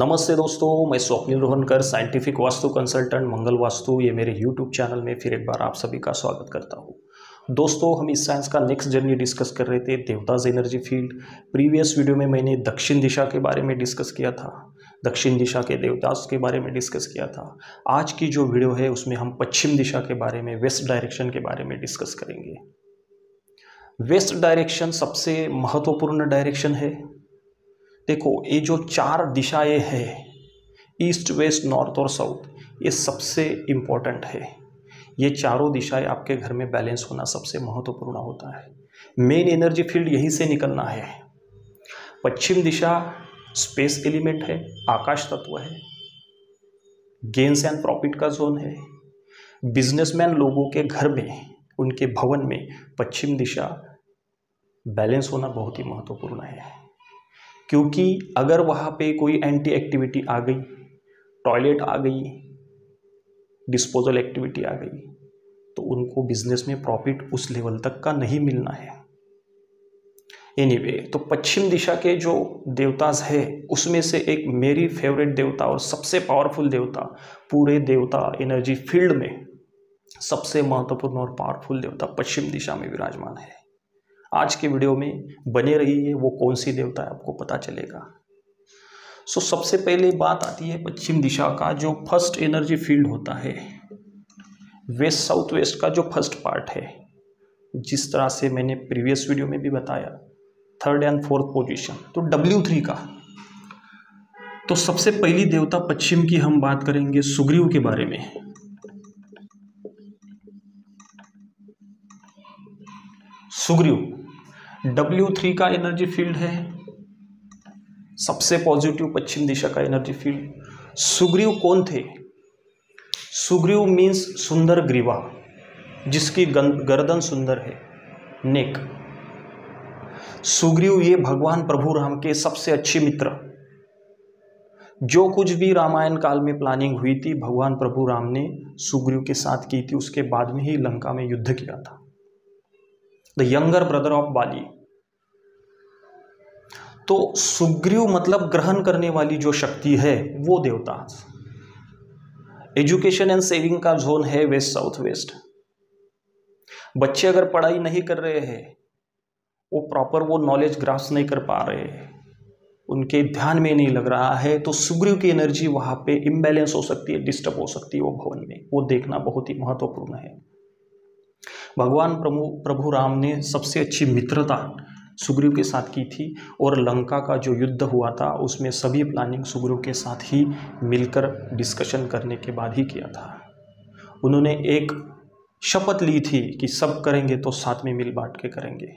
नमस्ते दोस्तों, मैं स्वप्निल रोहनकर, साइंटिफिक वास्तु कंसल्टेंट मंगल वास्तु, ये मेरे यूट्यूब चैनल में फिर एक बार आप सभी का स्वागत करता हूँ। दोस्तों, हम इस साइंस का नेक्स्ट जर्नी डिस्कस कर रहे थे, देवताज एनर्जी फील्ड। प्रीवियस वीडियो में मैंने दक्षिण दिशा के बारे में डिस्कस किया था, दक्षिण दिशा के देवताज के बारे में डिस्कस किया था। आज की जो वीडियो है उसमें हम पश्चिम दिशा के बारे में, वेस्ट डायरेक्शन के बारे में डिस्कस करेंगे। वेस्ट डायरेक्शन सबसे महत्वपूर्ण डायरेक्शन है। देखो, ये जो चार दिशाएं हैं, ईस्ट वेस्ट नॉर्थ और साउथ, ये सबसे इम्पोर्टेंट है। ये चारों दिशाएं आपके घर में बैलेंस होना सबसे महत्वपूर्ण होता है। मेन एनर्जी फील्ड यहीं से निकलना है। पश्चिम दिशा स्पेस एलिमेंट है, आकाश तत्व है, गेन्स एंड प्रॉफिट का जोन है। बिजनेसमैन लोगों के घर में, उनके भवन में पश्चिम दिशा बैलेंस होना बहुत ही महत्वपूर्ण है, क्योंकि अगर वहाँ पे कोई एंटी एक्टिविटी आ गई, टॉयलेट आ गई, डिस्पोजल एक्टिविटी आ गई, तो उनको बिजनेस में प्रॉफिट उस लेवल तक का नहीं मिलना है। एनीवे, तो पश्चिम दिशा के जो देवताज है उसमें से एक मेरी फेवरेट देवता और सबसे पावरफुल देवता, पूरे देवता एनर्जी फील्ड में सबसे महत्वपूर्ण और पावरफुल देवता पश्चिम दिशा में विराजमान है। आज के वीडियो में बने रहिए, वो कौन सी देवता है आपको पता चलेगा। सबसे पहले बात आती है पश्चिम दिशा का जो फर्स्ट एनर्जी फील्ड होता है, वेस्ट साउथ वेस्ट का जो फर्स्ट पार्ट है। जिस तरह से मैंने प्रीवियस वीडियो में भी बताया, थर्ड एंड फोर्थ पोजीशन, तो W3 का। तो सबसे पहली देवता पश्चिम की हम बात करेंगे सुग्रीव के बारे में। सुग्रीव W3 का एनर्जी फील्ड है, सबसे पॉजिटिव पश्चिम दिशा का एनर्जी फील्ड। सुग्रीव कौन थे? सुग्रीव मीन्स सुंदर ग्रीवा, जिसकी गर्दन सुंदर है, नेक। सुग्रीव ये भगवान प्रभु राम के सबसे अच्छे मित्र। जो कुछ भी रामायण काल में प्लानिंग हुई थी, भगवान प्रभु राम ने सुग्रीव के साथ की थी। उसके बाद में ही लंका में युद्ध किया था। द यंगर ब्रदर ऑफ बाली। तो सुग्रीव मतलब ग्रहण करने वाली जो शक्ति है, वो देवता। एजुकेशन एंड सेविंग का जोन है वेस्ट साउथ वेस्ट। बच्चे अगर पढ़ाई नहीं कर रहे हैं, वो प्रॉपर वो नॉलेज ग्रास्प नहीं कर पा रहे हैं, उनके ध्यान में नहीं लग रहा है, तो सुग्रीव की एनर्जी वहां पे इम्बैलेंस हो सकती है, डिस्टर्ब हो सकती है वो भवन में। वो देखना बहुत ही महत्वपूर्ण है। भगवान प्रभु राम ने सबसे अच्छी मित्रता सुग्रीव के साथ की थी, और लंका का जो युद्ध हुआ था उसमें सभी प्लानिंग सुग्रीव के साथ ही मिलकर डिस्कशन करने के बाद ही किया था। उन्होंने एक शपथ ली थी कि सब करेंगे तो साथ में मिल बांट के करेंगे।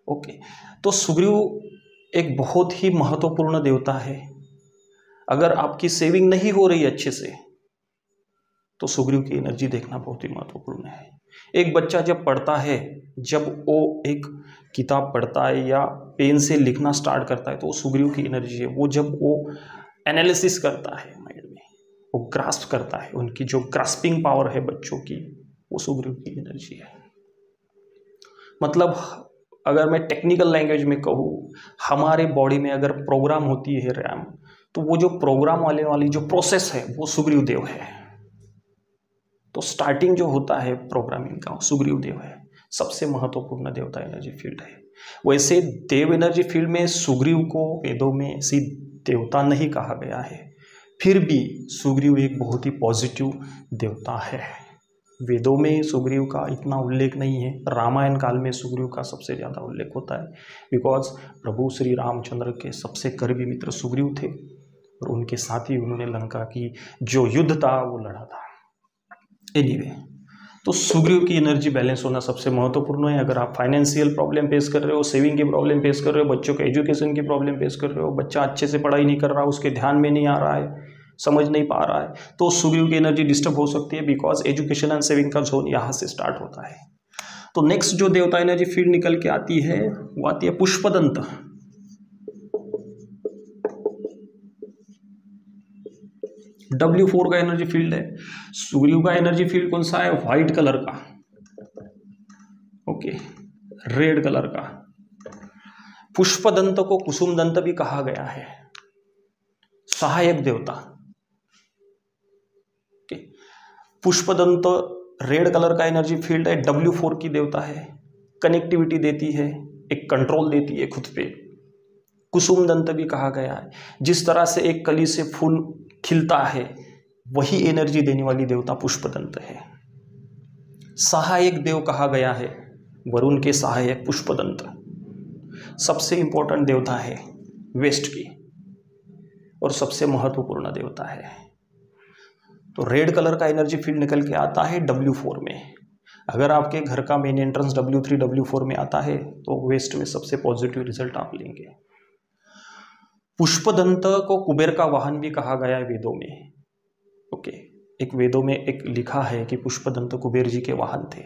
ओके, तो सुग्रीव एक बहुत ही महत्वपूर्ण देवता है। अगर आपकी सेविंग नहीं हो रही अच्छे से, तो सुग्रीव की एनर्जी देखना बहुत ही महत्वपूर्ण है। एक बच्चा जब पढ़ता है, जब वो एक किताब पढ़ता है या पेन से लिखना स्टार्ट करता है, तो वो सुग्रीव की एनर्जी है। वो जब वो एनालिसिस करता है माइंड में, वो ग्रास्प करता है, उनकी जो ग्रास्पिंग पावर है बच्चों की, वो सुग्रीव की एनर्जी है। मतलब अगर मैं टेक्निकल लैंग्वेज में कहूँ, हमारे बॉडी में अगर प्रोग्राम होती है रैम, तो वो जो प्रोग्राम वाली जो प्रोसेस है, वो सुग्रीव देव है। तो स्टार्टिंग जो होता है प्रोग्रामिंग का, सुग्रीव देव है। सबसे महत्वपूर्ण देवता एनर्जी फील्ड है। वैसे देव एनर्जी फील्ड में सुग्रीव को वेदों में सी देवता नहीं कहा गया है, फिर भी सुग्रीव एक बहुत ही पॉजिटिव देवता है। वेदों में सुग्रीव का इतना उल्लेख नहीं है, रामायण काल में सुग्रीव का सबसे ज़्यादा उल्लेख होता है, बिकॉज प्रभु श्री रामचंद्र के सबसे करीबी मित्र सुग्रीव थे, और उनके साथ ही उन्होंने लंका की जो युद्ध था वो लड़ा था। एनीवे, तो सुग्रीव की एनर्जी बैलेंस होना सबसे महत्वपूर्ण है। अगर आप फाइनेंशियल प्रॉब्लम फेस कर रहे हो, सेविंग की प्रॉब्लम फेस कर रहे हो, बच्चों के एजुकेशन की प्रॉब्लम फेस कर रहे हो, बच्चा अच्छे से पढ़ाई नहीं कर रहा, उसके ध्यान में नहीं आ रहा है, समझ नहीं पा रहा है, तो सुग्रीव की एनर्जी डिस्टर्ब हो सकती है, बिकॉज एजुकेशन एंड सेविंग का जोन यहाँ से स्टार्ट होता है। तो नेक्स्ट जो देवता एनर्जी फील्ड निकल के आती है, वो आती है पुष्पदंत। W4 का एनर्जी फील्ड है। सुग्रीव का एनर्जी फील्ड कौन सा है? व्हाइट कलर का, ओके, रेड कलर का। पुष्पदंत को कुसुमदंत भी कहा गया है। सहायक देवता। पुष्पदंत रेड कलर का एनर्जी फील्ड है, W4 की देवता है, कनेक्टिविटी देती है, एक कंट्रोल देती है खुद पे। कुसुम दंत भी कहा गया है, जिस तरह से एक कली से फूल खिलता है वही एनर्जी देने वाली देवता पुष्पदंत है। सहायक देव कहा गया है, वरुण के सहायक पुष्पदंत। सबसे इंपॉर्टेंट देवता है वेस्ट की और सबसे महत्वपूर्ण देवता है। तो रेड कलर का एनर्जी फील्ड निकल के आता है W4 में। अगर आपके घर का मेन एंट्रेंस W3 W4 में आता है तो वेस्ट में सबसे पॉजिटिव रिजल्ट आप लेंगे। पुष्पदंत को कुबेर का वाहन भी कहा गया है वेदों में। ओके, एक वेदों में एक लिखा है कि पुष्पदंत कुबेर जी के वाहन थे।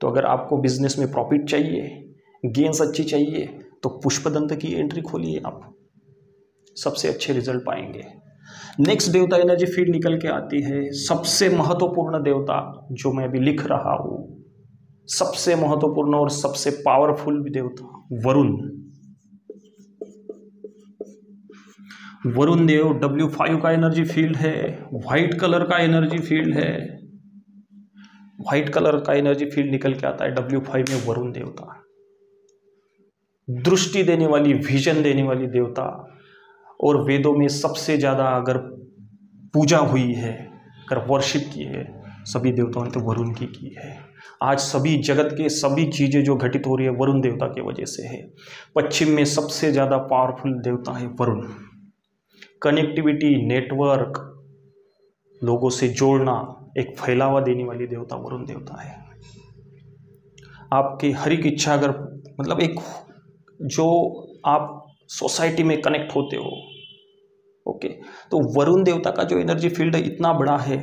तो अगर आपको बिजनेस में प्रॉफिट चाहिए, गेन्स अच्छी चाहिए, तो पुष्पदंत की एंट्री खोलिए, आप सबसे अच्छे रिजल्ट पाएंगे। नेक्स्ट देवता एनर्जी फील्ड निकल के आती है, सबसे महत्वपूर्ण देवता जो मैं अभी लिख रहा हूं, सबसे महत्वपूर्ण और सबसे पावरफुल देवता वरुण। वरुण देव W5 का एनर्जी फील्ड है, व्हाइट कलर का एनर्जी फील्ड है। व्हाइट कलर का एनर्जी फील्ड निकल के आता है W5 में वरुण देवता। दृष्टि देने वाली, विजन देने वाली देवता, और वेदों में सबसे ज्यादा अगर पूजा हुई है, अगर वर्शिप की है सभी देवताओं ने तो वरुण की है। आज सभी जगत के सभी चीजें जो घटित हो रही है वरुण देवता की वजह से है। पश्चिम में सबसे ज्यादा पावरफुल देवता है वरुण। कनेक्टिविटी, नेटवर्क, लोगों से जोड़ना, एक फैलावा देने वाली देवता वरुण देवता है। आपकी हर एक इच्छा, अगर मतलब एक जो आप सोसाइटी में कनेक्ट होते हो, ओके, तो वरुण देवता का जो एनर्जी फील्ड इतना बड़ा है।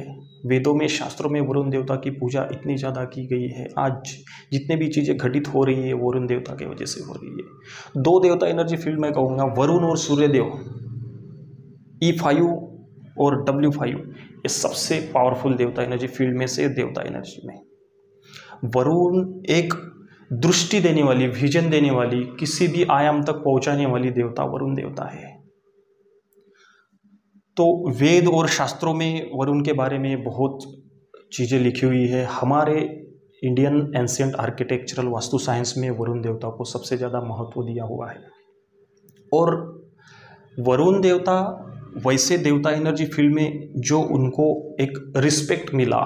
वेदों में, शास्त्रों में वरुण देवता की पूजा इतनी ज़्यादा की गई है। आज जितने भी चीज़ें घटित हो रही है वरुण देवता की वजह से हो रही है। दो देवता एनर्जी फील्ड में कहूँगा, वरुण और सूर्यदेव। E5 और W5 ये सबसे पावरफुल देवता एनर्जी फील्ड में से देवता एनर्जी में। वरुण एक दृष्टि देने वाली, विजन देने वाली, किसी भी आयाम तक पहुंचाने वाली देवता वरुण देवता है। तो वेद और शास्त्रों में वरुण के बारे में बहुत चीज़ें लिखी हुई है। हमारे Indian ancient architectural vastu science में वरुण देवता को सबसे ज़्यादा महत्व दिया हुआ है। और वरुण देवता वैसे देवता एनर्जी फील्ड में जो उनको एक रिस्पेक्ट मिला,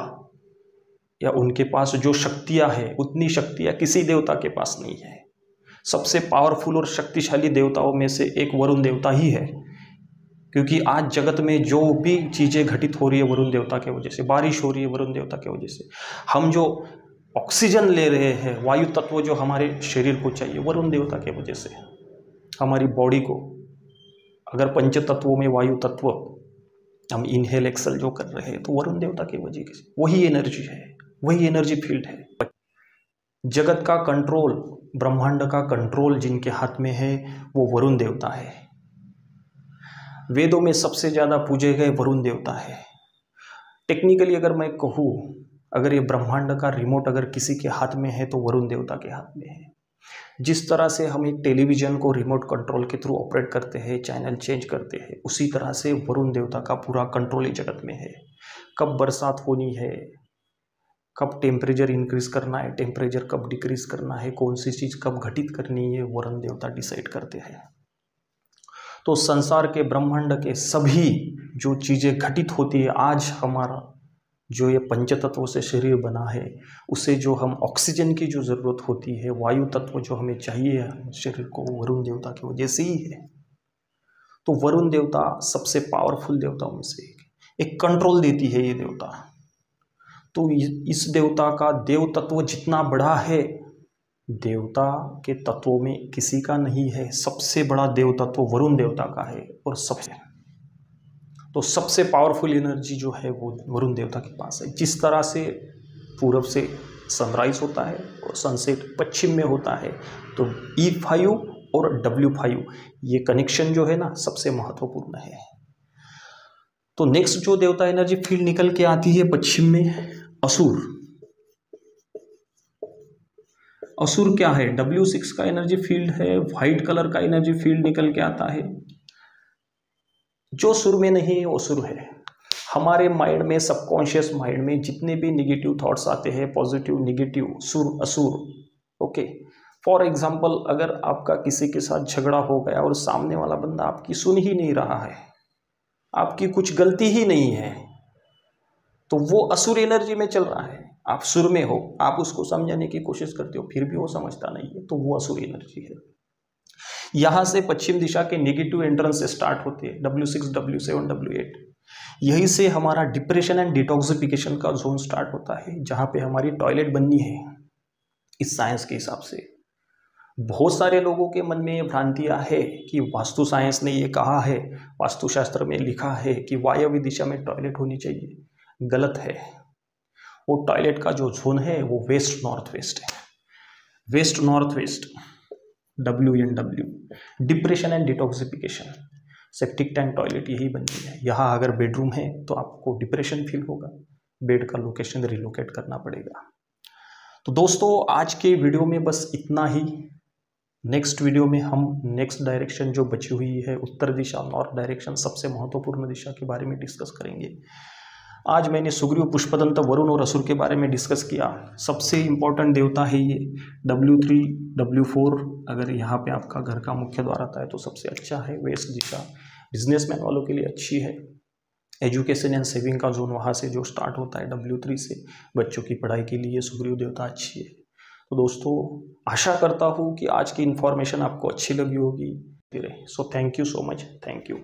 या उनके पास जो शक्तियाँ हैं, उतनी शक्तियाँ किसी देवता के पास नहीं है। सबसे पावरफुल और शक्तिशाली देवताओं में से एक वरुण देवता ही है, क्योंकि आज जगत में जो भी चीज़ें घटित हो रही है वरुण देवता के वजह से। बारिश हो रही है वरुण देवता के वजह से। हम जो ऑक्सीजन ले रहे हैं, वायु तत्व जो हमारे शरीर को चाहिए, वरुण देवता के वजह से। हमारी बॉडी को अगर पंच तत्वों में वायु तत्व हम इनहेल एक्सेल जो कर रहे हैं, तो वरुण देवता की वजह से वही एनर्जी है, वही एनर्जी फील्ड है। जगत का कंट्रोल, ब्रह्मांड का कंट्रोल जिनके हाथ में है वो वरुण देवता है। वेदों में सबसे ज्यादा पूजे गए वरुण देवता है। टेक्निकली अगर मैं कहूँ, अगर ये ब्रह्मांड का रिमोट अगर किसी के हाथ में है तो वरुण देवता के हाथ में है। जिस तरह से हम एक टेलीविजन को रिमोट कंट्रोल के थ्रू ऑपरेट करते हैं, चैनल चेंज करते हैं, उसी तरह से वरुण देवता का पूरा कंट्रोल ही जगत में है। कब बरसात होनी है, कब टेम्परेचर इंक्रीज करना है, टेम्परेचर कब डिक्रीज करना है, कौन सी चीज़ कब घटित करनी है, वरुण देवता डिसाइड करते हैं। तो संसार के, ब्रह्मांड के सभी जो चीज़ें घटित होती है, आज हमारा जो ये पंच तत्वों से शरीर बना है, उसे जो हम ऑक्सीजन की जो ज़रूरत होती है, वायु तत्व जो हमें चाहिए शरीर को, वरुण देवता की वजह से ही है। तो वरुण देवता सबसे पावरफुल देवताओं में से एक कंट्रोल देती है ये देवता। तो इस देवता का देव तत्व जितना बड़ा है, देवता के तत्वों में किसी का नहीं है। सबसे बड़ा देव तत्व वरुण देवता का है। और सबसे पावरफुल एनर्जी जो है वो वरुण देवता के पास है। जिस तरह से पूरब से सनराइज होता है और सनसेट पश्चिम में होता है, तो E5 और W5 ये कनेक्शन जो है ना, सबसे महत्वपूर्ण है। तो नेक्स्ट जो देवता एनर्जी फील्ड निकल के आती है पश्चिम में, असुर। असुर क्या है? W6 का एनर्जी फील्ड है, व्हाइट कलर का एनर्जी फील्ड निकल के आता है। जो सुर में नहीं है वो सुर है। हमारे माइंड में, सबकॉन्शियस माइंड में जितने भी निगेटिव थॉट्स आते हैं, पॉजिटिव नेगेटिव, सुर असुर, ओके। फॉर एग्जाम्पल, अगर आपका किसी के साथ झगड़ा हो गया और सामने वाला बंदा आपकी सुन ही नहीं रहा है, आपकी कुछ गलती ही नहीं है, तो वो असुर एनर्जी में चल रहा है। आप सुर में हो, आप उसको समझाने की कोशिश करते हो, फिर भी वो समझता नहीं है, तो वो असुर एनर्जी है। यहां से पश्चिम दिशा के नेगेटिव एंट्रेंस से स्टार्ट होते हैं, W6, W7, W8। यहीं से हमारा डिप्रेशन एंड डिटॉक्सिफिकेशन का जोन स्टार्ट होता है, जहां पे हमारी टॉयलेट बननी है इस साइंस के हिसाब से। बहुत सारे लोगों के मन में ये भ्रांतियां है कि वास्तु साइंस ने ये कहा है, वास्तुशास्त्र में लिखा है कि वायव्य दिशा में टॉयलेट होनी चाहिए। गलत है। वो टॉयलेट का जो जोन है वो वेस्ट नॉर्थ वेस्ट है। West north west, WNW, depression and detoxification, septic tank toilet यही बनती है। यहाँ अगर बेडरूम है तो आपको डिप्रेशन फील होगा, बेड का लोकेशन रिलोकेट करना पड़ेगा। तो दोस्तों, आज के वीडियो में बस इतना ही। नेक्स्ट वीडियो में हम नेक्स्ट डायरेक्शन जो बची हुई है, उत्तर दिशा, नॉर्थ डायरेक्शन, सबसे महत्वपूर्ण दिशा के बारे में डिस्कस करेंगे। आज मैंने सुग्रीव, पुष्पदंत, वरुण और असुर के बारे में डिस्कस किया। सबसे इंपॉर्टेंट देवता है ये W3, W4। अगर यहाँ पे आपका घर का मुख्य द्वार आता है तो सबसे अच्छा है। वेस्ट दिशा बिजनेसमैन वालों के लिए अच्छी है। एजुकेशन एंड सेविंग का जोन वहाँ से जो स्टार्ट होता है W3 से, बच्चों की पढ़ाई के लिए सुग्रीव देवता अच्छी है। तो दोस्तों, आशा करता हूँ कि आज की इन्फॉर्मेशन आपको अच्छी लगी होगी। So thank you so much, thank you.